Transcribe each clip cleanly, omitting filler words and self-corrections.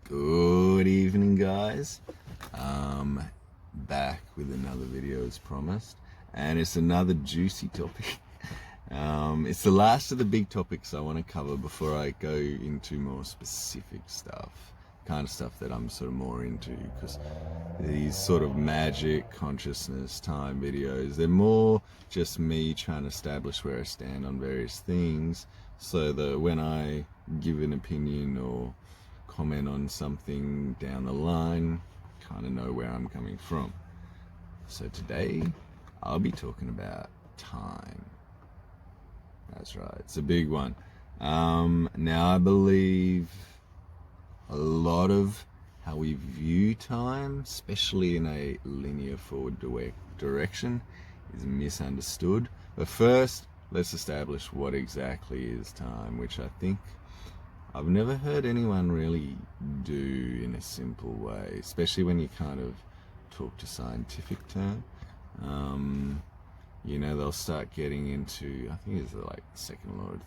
Good evening, guys. Back with another video as promised, and it's another juicy topic. It's the last of the big topics I want to cover before I go into more specific stuff, kind of stuff that I'm sort of more into, because these sort of magic, consciousness, time videos, they're more just me trying to establish where I stand on various things, so that when I give an opinion or comment on something down the line, kind of know where I'm coming from. So today I'll be talking about time. That's right, it's a big one. Now I believe a lot of how we view time, especially in a linear forward direction, is misunderstood. But first, let's establish what exactly is time, which I think I've never heard anyone really do in a simple way, especially when you kind of talk to scientific term. They'll start getting into, I think it's like the second law of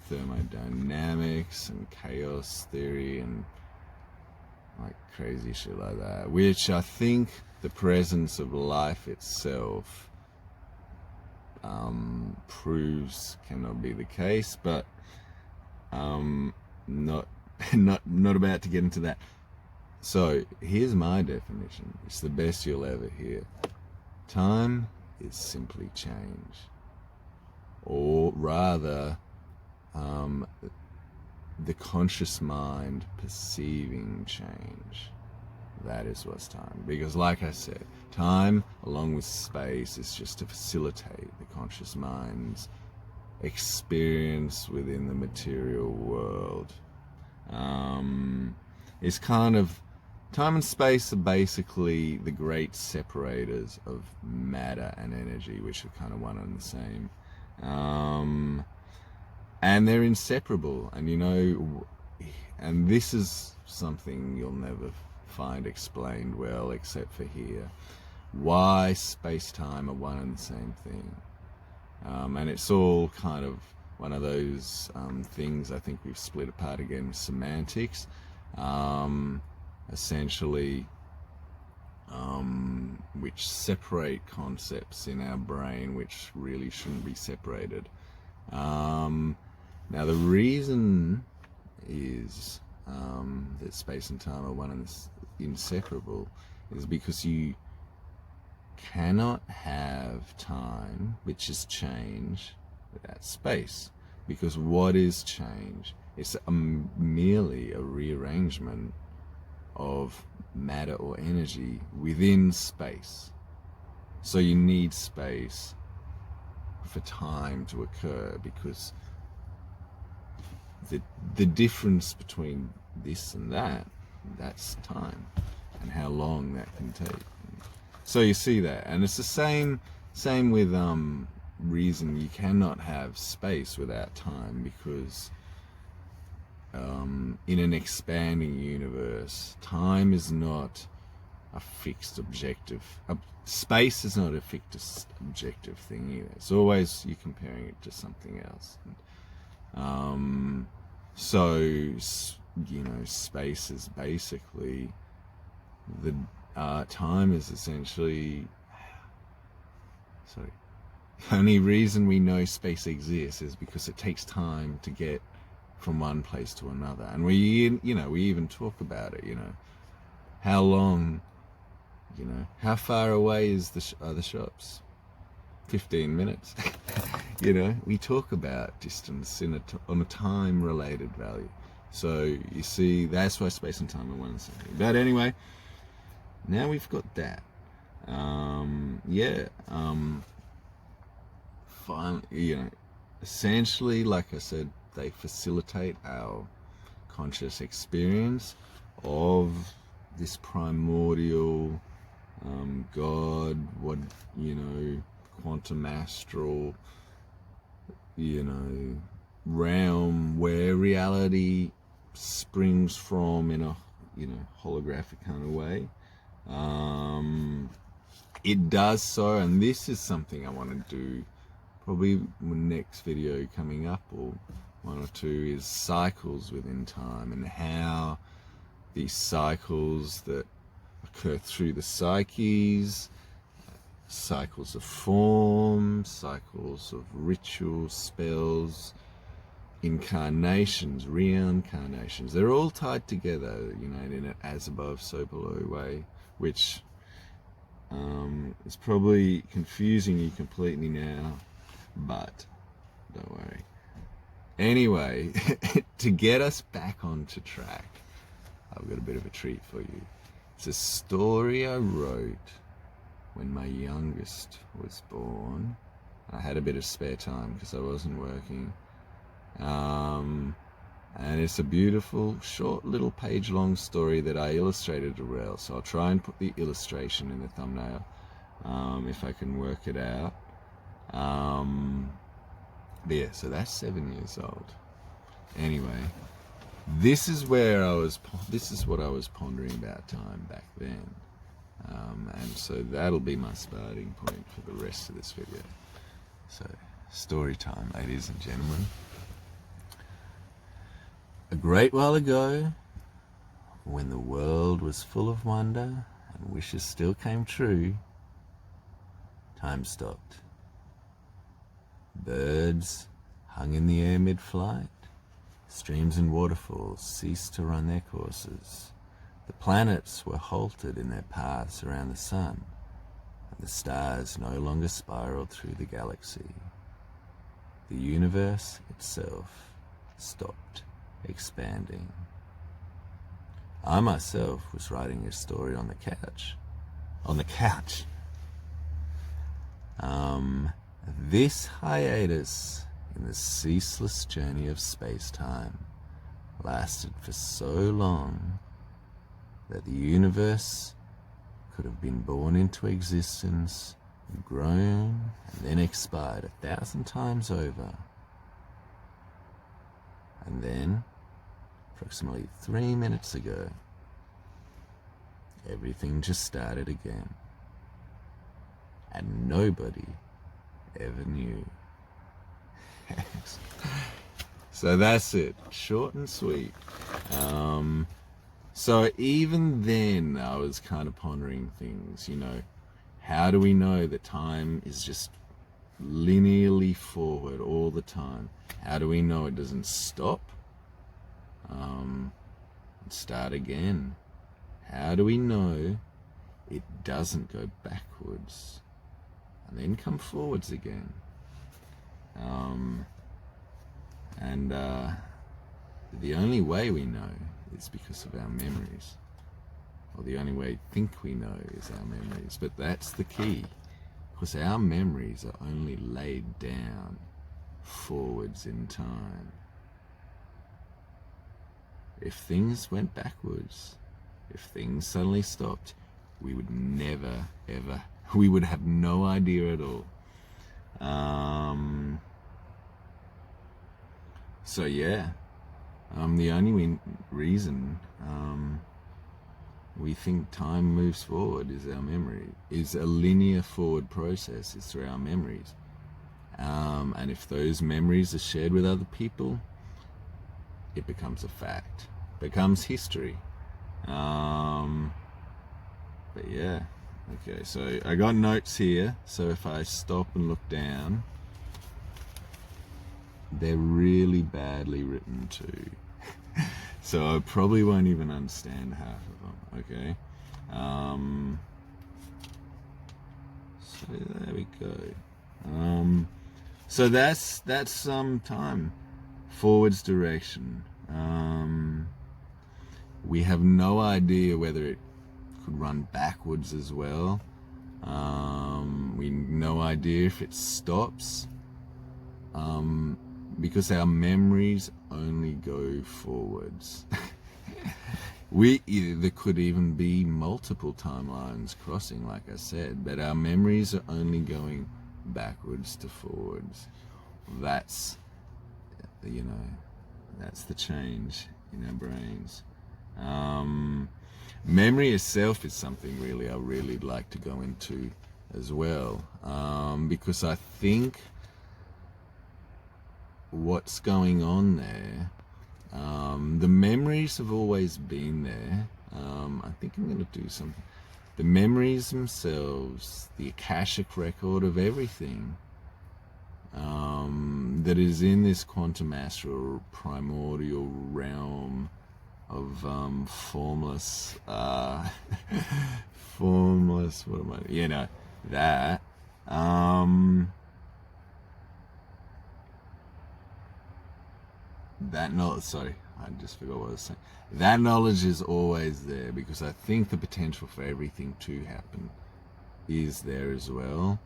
thermodynamics and chaos theory and like crazy shit like that, which I think the presence of life itself proves cannot be the case, but not about to get into that. So here's my definition. It's the best you'll ever hear. Time is simply change, or rather the conscious mind perceiving change. That is what's time. Because like I said, time along with space is just to facilitate the conscious mind's experience within the material world. It's kind of, time and space are basically the great separators of matter and energy, which are kind of one and the same. And they're inseparable. And this is something you'll never find explained well except for here. Why space-time are one and the same thing. And it's all kind of one of those things I think we've split apart again, semantics, essentially, which separate concepts in our brain which really shouldn't be separated. Now the reason is that space and time are one and inseparable is because you cannot have time, which is change, without space. Because what is change? It's merely a rearrangement of matter or energy within space. So you need space for time to occur, because the difference between this and that's time, and how long that can take. So you see that, and it's the same with reason. You cannot have space without time, because in an expanding universe, time is not a fixed objective. Space is not a fixed objective thing either. It's always you're comparing it to something else. So space is basically the time is essentially, the only reason we know space exists is because it takes time to get from one place to another. And we even talk about it, how long, how far away is are the shops? 15 minutes. We talk about distance on a time related value. So you see, that's why space and time are one and the same thing. But anyway, now we've got that. Finally, essentially, like I said, they facilitate our conscious experience of this primordial God, quantum astral, realm where reality springs from in a holographic kind of way. It does so, and this is something I want to do probably my next video coming up, or one or two, is cycles within time, and how these cycles that occur through the psyches, cycles of form, cycles of rituals, spells, incarnations, reincarnations. They're all tied together, in an as above, so below way, which is probably confusing you completely now, but don't worry. Anyway, to get us back onto track, I've got a bit of a treat for you. It's a story I wrote when my youngest was born. I had a bit of spare time because I wasn't working. And it's a beautiful, short, little page-long story that I illustrated as well. So I'll try and put the illustration in the thumbnail, if I can work it out. But yeah, so that's 7 years old. Anyway, this is what I was pondering about time back then. And so that'll be my starting point for the rest of this video. So, story time, ladies and gentlemen. A great while ago, when the world was full of wonder and wishes still came true, time stopped. Birds hung in the air mid-flight. Streams and waterfalls ceased to run their courses. The planets were halted in their paths around the sun, and the stars no longer spiraled through the galaxy. The universe itself stopped expanding. I myself was writing a story on the couch. This hiatus in the ceaseless journey of space-time lasted for so long that the universe could have been born into existence, grown, and then expired 1,000 times over. And then, approximately 3 minutes ago, everything just started again. And nobody ever knew. So that's it, short and sweet. So even then I was kind of pondering things, how do we know that time is just linearly forward all the time? How do we know it doesn't stop and start again? How do we know it doesn't go backwards and then come forwards again? And the only way we know is because of our memories. Or the only way we think we know is our memories. But that's the key, because our memories are only laid down forwards in time. If things went backwards, if things suddenly stopped, we would never, ever, we would have no idea at all. So yeah, the only reason we think time moves forward is our memory, is a linear forward process, is through our memories. And if those memories are shared with other people, it becomes a fact, becomes history. But yeah, okay, so I got notes here, so if I stop and look down, they're really badly written too. So I probably won't even understand half of them, okay? So there we go. So that's time. Forwards direction. We have no idea whether it could run backwards as well. We no idea if it stops. Because our memories only go forwards. There could even be multiple timelines crossing, like I said, but our memories are only going backwards to forwards. That's, that's the change in our brains. Memory itself is something I really like to go into as well, because I think what's going on there The memories have always been there. I think I'm going to do something. The memories themselves, the Akashic record of everything that is in this quantum astral primordial realm of formless, formless, what am I, that. That knowledge, sorry, I just forgot what I was saying. That knowledge is always there because I think the potential for everything to happen is there as well.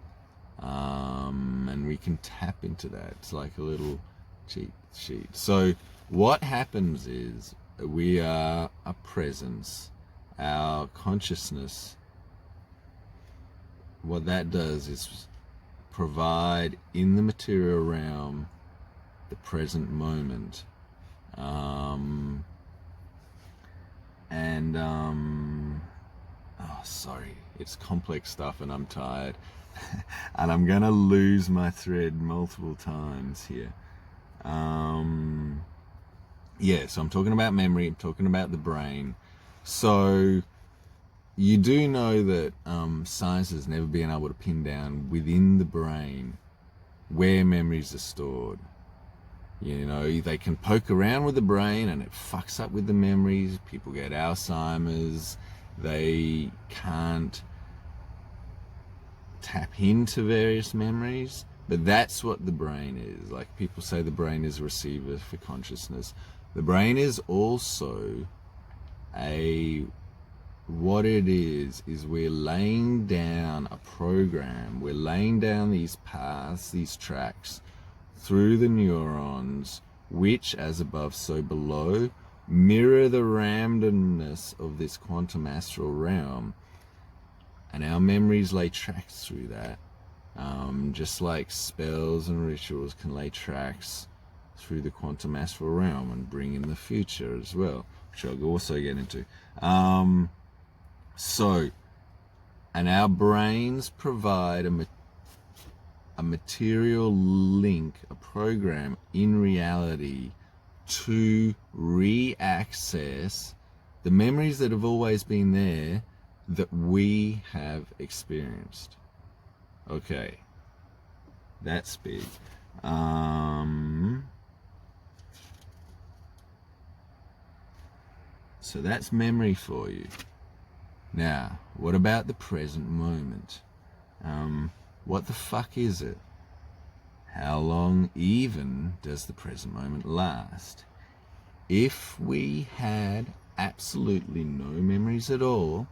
And we can tap into that. It's like a little cheat sheet. So what happens is we are a presence. Our consciousness, what that does is provide in the material realm the present moment. Sorry, it's complex stuff and I'm tired. And I'm gonna lose my thread multiple times here. So I'm talking about memory, I'm talking about the brain. So you do know that science has never been able to pin down within the brain where memories are stored. They can poke around with the brain and it fucks up with the memories. People get Alzheimer's. They can't tap into various memories. But that's what the brain is. Like people say the brain is a receiver for consciousness. The brain is also what it is we're laying down a program. We're laying down these paths, these tracks through the neurons, which, as above, so below, mirror the randomness of this quantum astral realm. And our memories lay tracks through that, just like spells and rituals can lay tracks through the quantum astral realm and bring in the future as well, which I'll also get into. And our brains provide a material link, a program in reality to re-access the memories that have always been there that we have experienced. Okay, that's big. So that's memory for you. Now, what about the present moment? What the fuck is it? How long even does the present moment last? If we had absolutely no memories at all,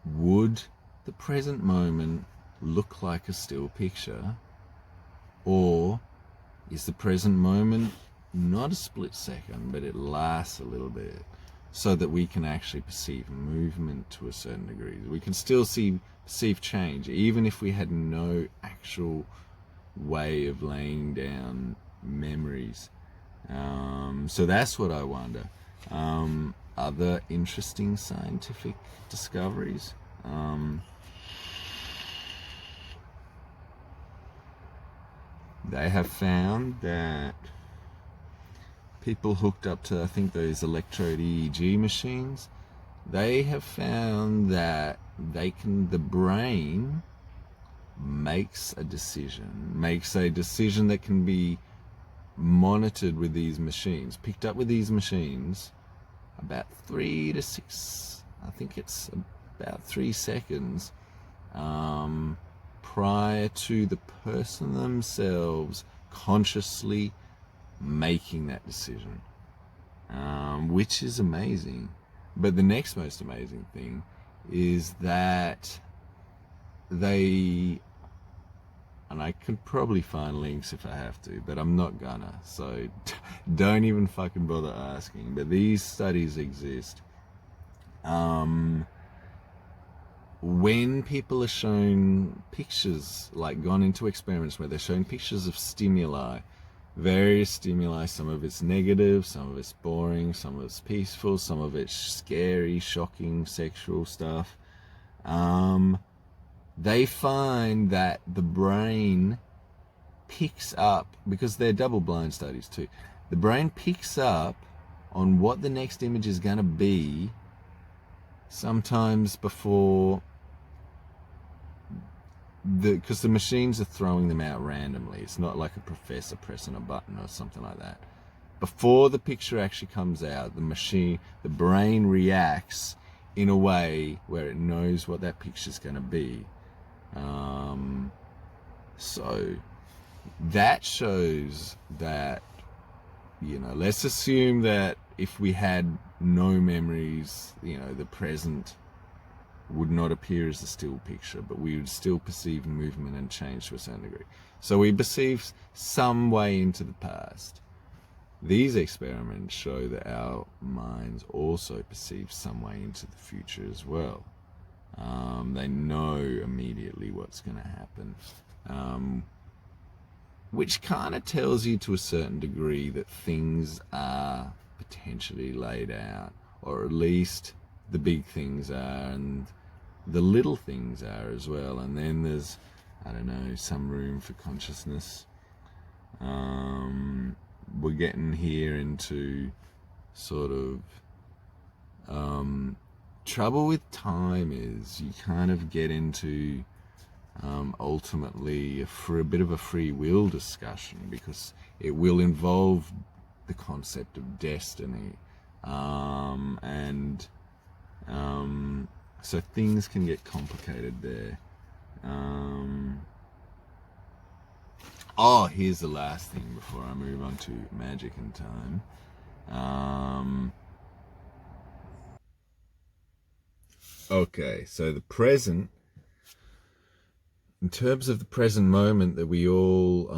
would the present moment look like a still picture? Or is the present moment not a split second, but it lasts a little bit so that we can actually perceive movement to a certain degree? We can still perceive change, even if we had no actual way of laying down memories. So that's what I wonder. Other interesting scientific discoveries. They have found that people hooked up to, I think, those electrode EEG machines, they have found that the brain makes a decision that can be monitored with these machines, picked up with these machines, about 3 to 6, I think it's about 3 seconds prior to the person themselves consciously making that decision, which is amazing. But the next most amazing thing is that and I could probably find links if I have to, but I'm not gonna, so don't even fucking bother asking, but these studies exist. When people are shown pictures, like gone into experiments where they're shown pictures of stimuli, various stimuli, some of it's negative, some of it's boring, some of it's peaceful, some of it's scary, shocking, sexual stuff, they find that the brain picks up, because they're double-blind studies too, the brain picks up on what the next image is going to be sometimes before because the machines are throwing them out randomly. It's not like a professor pressing a button or something like that. Before the picture actually comes out, the brain reacts in a way where it knows what that picture's going to be. So that shows that, let's assume that if we had no memories, the present would not appear as a still picture, but we would still perceive movement and change to a certain degree. So we perceive some way into the past. These experiments show that our minds also perceive some way into the future as well. They know immediately what's going to happen, which kind of tells you to a certain degree that things are potentially laid out, or at least the big things are, and the little things are as well. And then there's, I don't know, some room for consciousness. We're getting here into sort of trouble with time is you kind of get into ultimately for a bit of a free will discussion, because it will involve the concept of destiny, and so things can get complicated there. Here's the last thing before I move on to magic and time. Okay, so the present, in terms of the present moment that we all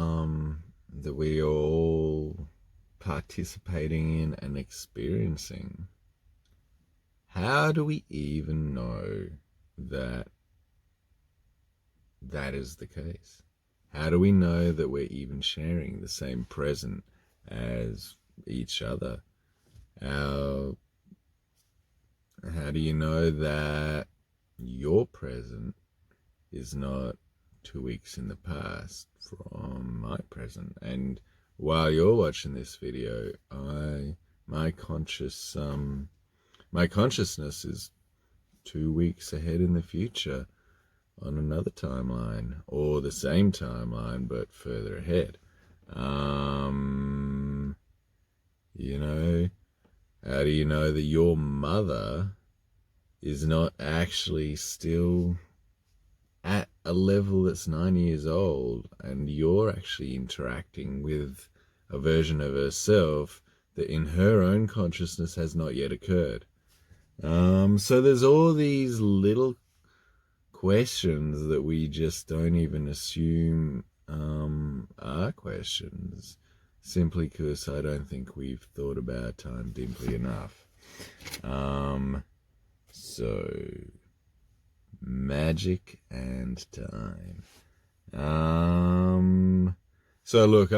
participating in and experiencing, how do we even know that that is the case? How do we know that we're even sharing the same present as each other? How do you know that your present is not 2 weeks in the past from my present? And while you're watching this video, my consciousness is 2 weeks ahead in the future on another timeline, or the same timeline but further ahead. How do you know that your mother is not actually still at a level that's 9 years old, and you're actually interacting with a version of herself that in her own consciousness has not yet occurred? So there's all these little questions that we just don't even assume are questions, simply because I don't think we've thought about time deeply enough. So magic and time. So look,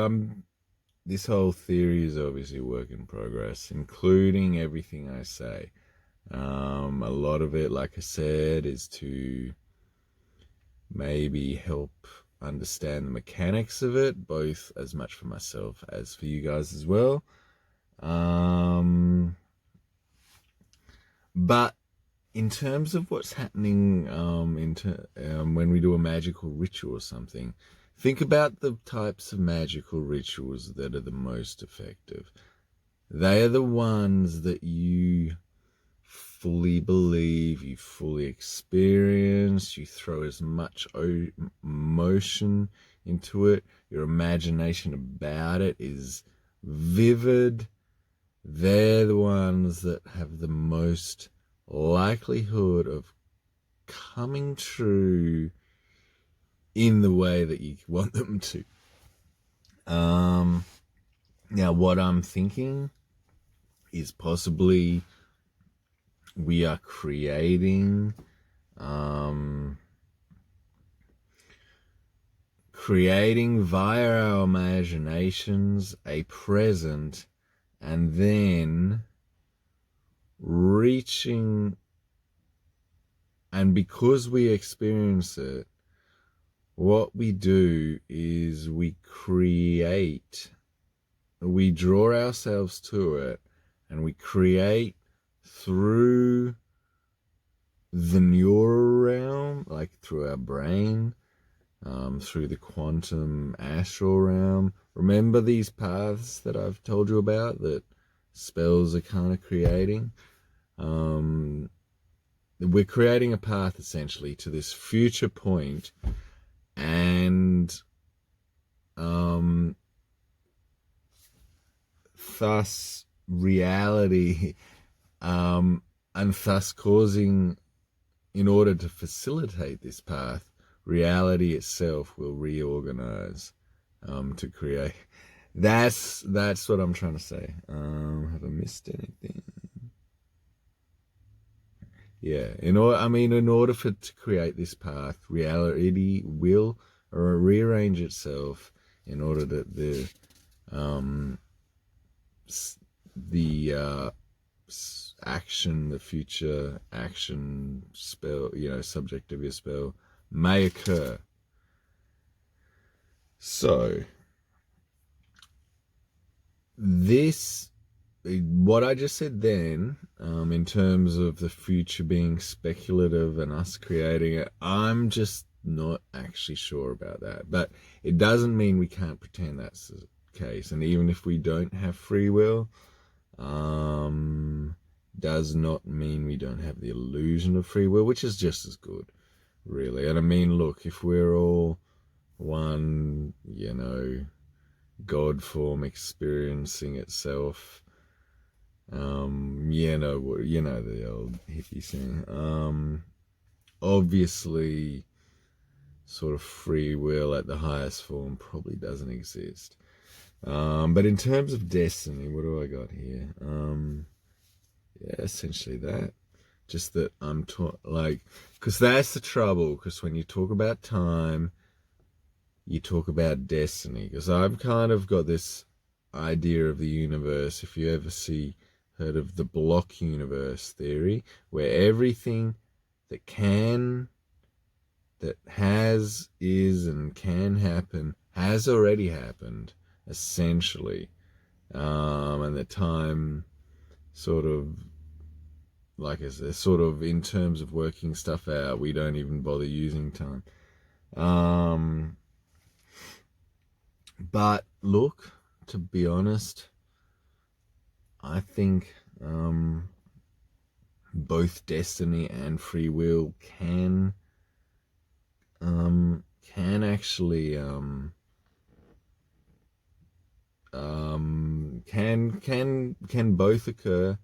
this whole theory is obviously a work in progress, including everything I say. A lot of it, like I said, is to maybe help understand the mechanics of it, both as much for myself as for you guys as well. But in terms of what's happening when we do a magical ritual or something, think about the types of magical rituals that are the most effective. They are the ones that you fully believe, you fully experience, you throw as much emotion into it, your imagination about it is vivid. They're the ones that have the most likelihood of coming true in the way that you want them to. Now what I'm thinking is possibly we are creating via our imaginations a present, and then reaching, and because we experience it, what we do is we create we draw ourselves to it, and we create through the neural realm, like through our brain, through the quantum astral realm. Remember these paths that I've told you about that spells are kind of creating? We're creating a path essentially to this future point, and thus reality, and thus causing, in order to facilitate this path, reality itself will reorganize to create. That's what I'm trying to say. Have I missed anything? Yeah, in order for it to create this path, reality will rearrange itself in order that the action, the future action spell, subject of your spell, may occur. So this, what I just said then, in terms of the future being speculative and us creating it, I'm just not actually sure about that. But it doesn't mean we can't pretend that's the case. And even if we don't have free will, does not mean we don't have the illusion of free will, which is just as good, really. And I mean, look, if we're all one, God form experiencing itself, the old hippie saying, obviously sort of free will at the highest form probably doesn't exist. But in terms of destiny, what do I got here? Yeah, essentially that. Just that I'm because that's the trouble, because when you talk about time, you talk about destiny, because I've kind of got this idea of the universe. If you ever heard of the block universe theory, where everything that has, is, and can happen has already happened, essentially, and the time sort of, like I said, sort of in terms of working stuff out, we don't even bother using time. But look, to be honest, I think both destiny and free will can actually can both occur,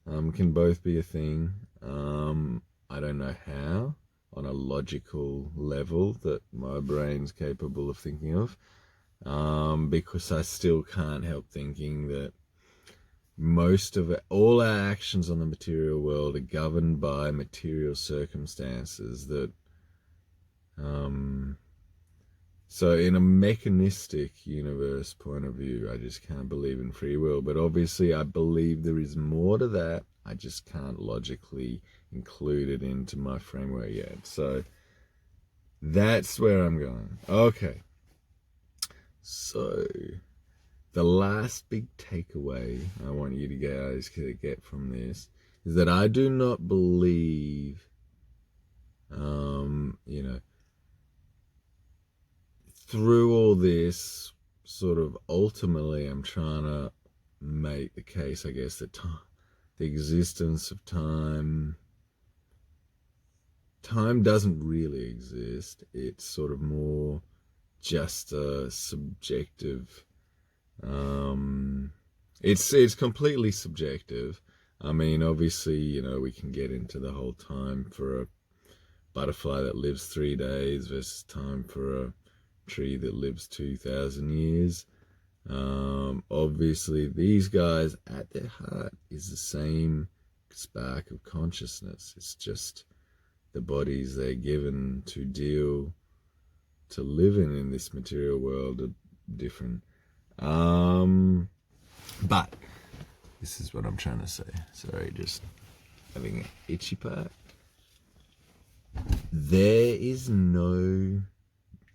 can both be a thing. I don't know how, on a logical level, that my brain's capable of thinking of, because I still can't help thinking that all our actions on the material world are governed by material circumstances that, so in a mechanistic universe point of view, I just can't believe in free will. But obviously I believe there is more to that. I just can't logically include it into my framework yet. So that's where I'm going. Okay. So the last big takeaway I want you guys to get from this is that I do not believe, through all this, sort of ultimately I'm trying to make the case, I guess, that the existence of time doesn't really exist. It's sort of more just a subjective, it's completely subjective. I mean, obviously, we can get into the whole time for a butterfly that lives 3 days versus time for a tree that lives 2,000 years. Obviously, these guys, at their heart, is the same spark of consciousness. It's just the bodies they're given to live in this material world are different. But this is what I'm trying to say. Sorry, just having an itchy part.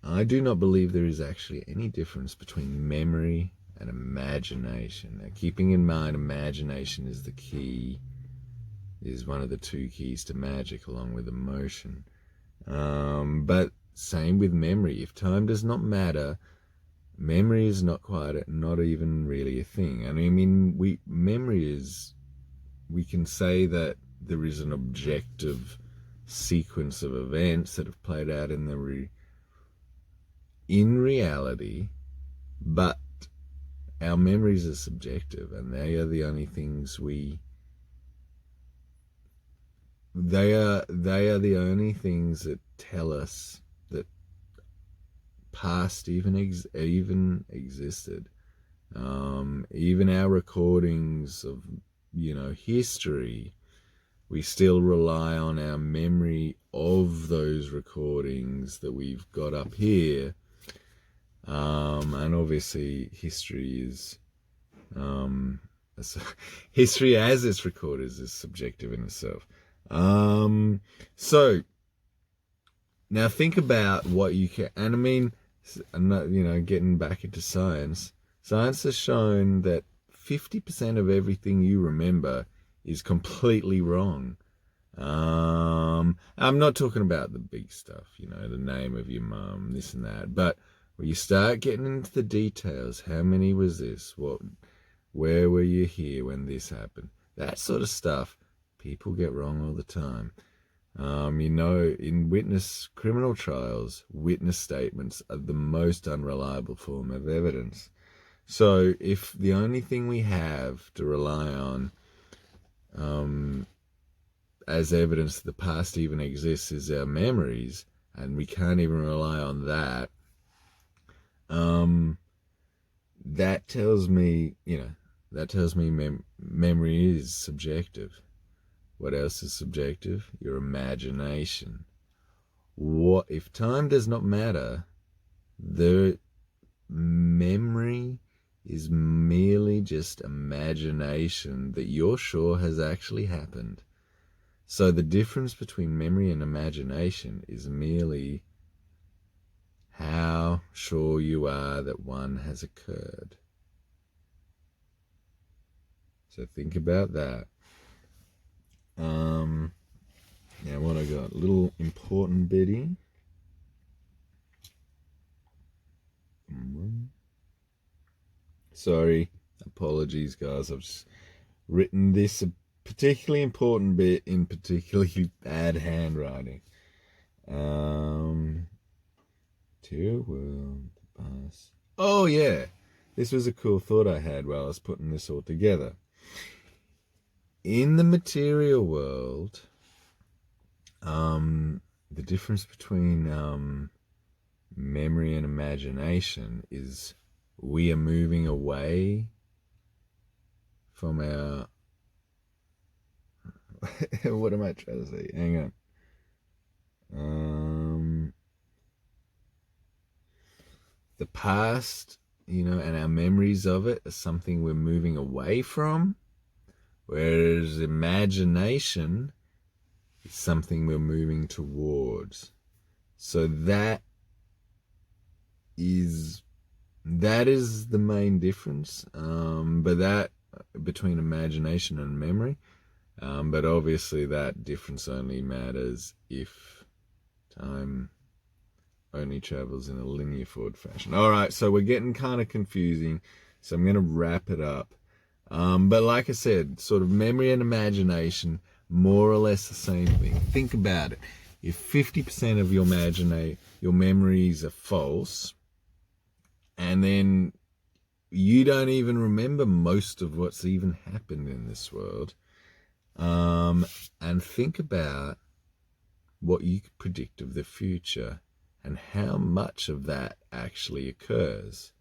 I do not believe there is actually any difference between memory and imagination. Now, keeping in mind imagination is the key, is one of the two keys to magic, along with emotion. But same with memory. If time does not matter, memory is not even really a thing. And I mean, memory is, we can say that there is an objective sequence of events that have played out in reality, but our memories are subjective, and they are the only things they are the only things that tell us that past even existed. Even our recordings of, history, we still rely on our memory of those recordings that we've got up here. And obviously history is, history as it's recorded is subjective in itself. So now think about what you can, and I mean, getting back into science has shown that 50% of everything you remember is completely wrong. I'm not talking about the big stuff, the name of your mum, this and that, but when you start getting into the details, how many was this? Where were you here when this happened? That sort of stuff, people get wrong all the time. In criminal trials, witness statements are the most unreliable form of evidence. So if the only thing we have to rely on as evidence that the past even exists is our memories, and we can't even rely on that, that tells me, memory is subjective. What else is subjective? Your imagination. What if time does not matter? The memory is merely just imagination that you're sure has actually happened. So the difference between memory and imagination is merely how sure you are that one has occurred. So think about that. Now what I got? A little important bitty. Sorry, apologies guys, I've just written this a particularly important bit in particularly bad handwriting. Material world, past. Oh yeah, this was a cool thought I had while I was putting this all together. In the material world, the difference between memory and imagination is we are moving away from our what am I trying to say? Hang on. The past, and our memories of it are something we're moving away from, whereas imagination is something we're moving towards. So that is the main difference, but that between imagination and memory. But obviously that difference only matters if time only travels in a linear forward fashion. All right, so we're getting kind of confusing, so I'm going to wrap it up. But like I said, sort of memory and imagination, more or less the same thing. Think about it. If 50% of your memories are false, and then you don't even remember most of what's even happened in this world, and think about what you could predict of the future and how much of that actually occurs.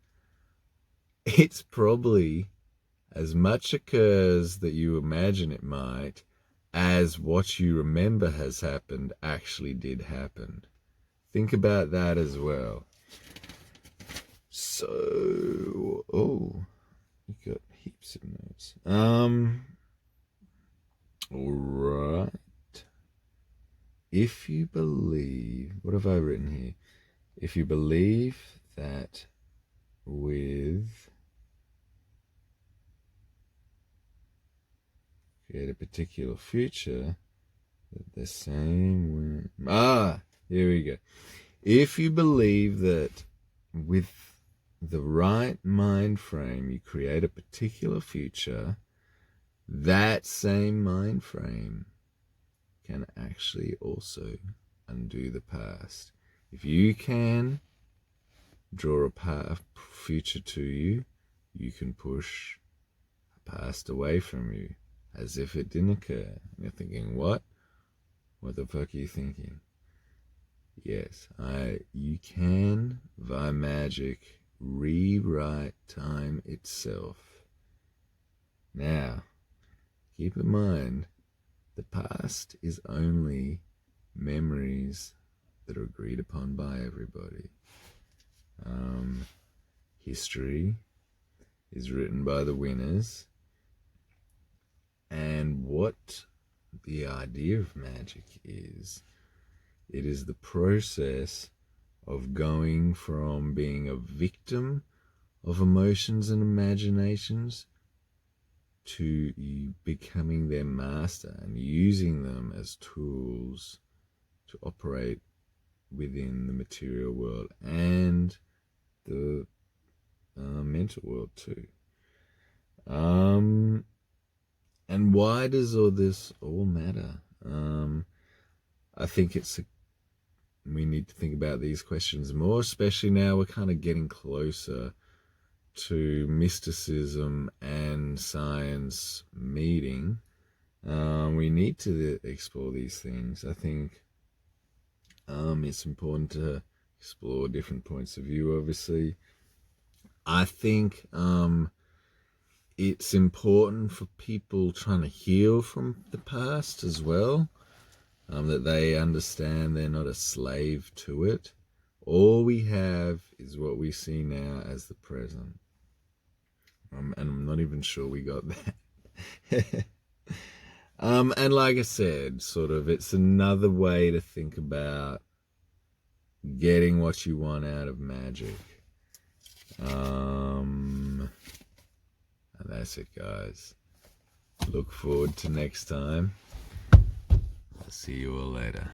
It's probably as much occurs that you imagine it might as what you remember has happened actually did happen. Think about that as well. So, you got heaps of notes. All right. If you believe, what have I written here? If you believe that with create a particular future that the same way. Here we go. If you believe that with the right mind frame you create a particular future, that same mind frame can actually also undo the past. If you can draw a future to you, you can push a past away from you as if it didn't occur. And you're thinking, what? What the fuck are you thinking? Yes, you can, via magic, rewrite time itself. Now, keep in mind, the past is only memories that are agreed upon by everybody. History is written by the winners. And what the idea of magic is, it is the process of going from being a victim of emotions and imaginations to you becoming their master and using them as tools to operate within the material world and the mental world too. And why does all this all matter? I think we need to think about these questions more, especially now we're kind of getting closer to mysticism and science meeting. We need to explore these things. I think it's important to explore different points of view, obviously. I think it's important for people trying to heal from the past as well, that they understand they're not a slave to it. All we have is what we see now as the present. And I'm not even sure we got that. And like I said, sort of, it's another way to think about getting what you want out of magic. And that's it, guys. Look forward to next time. I'll see you all later.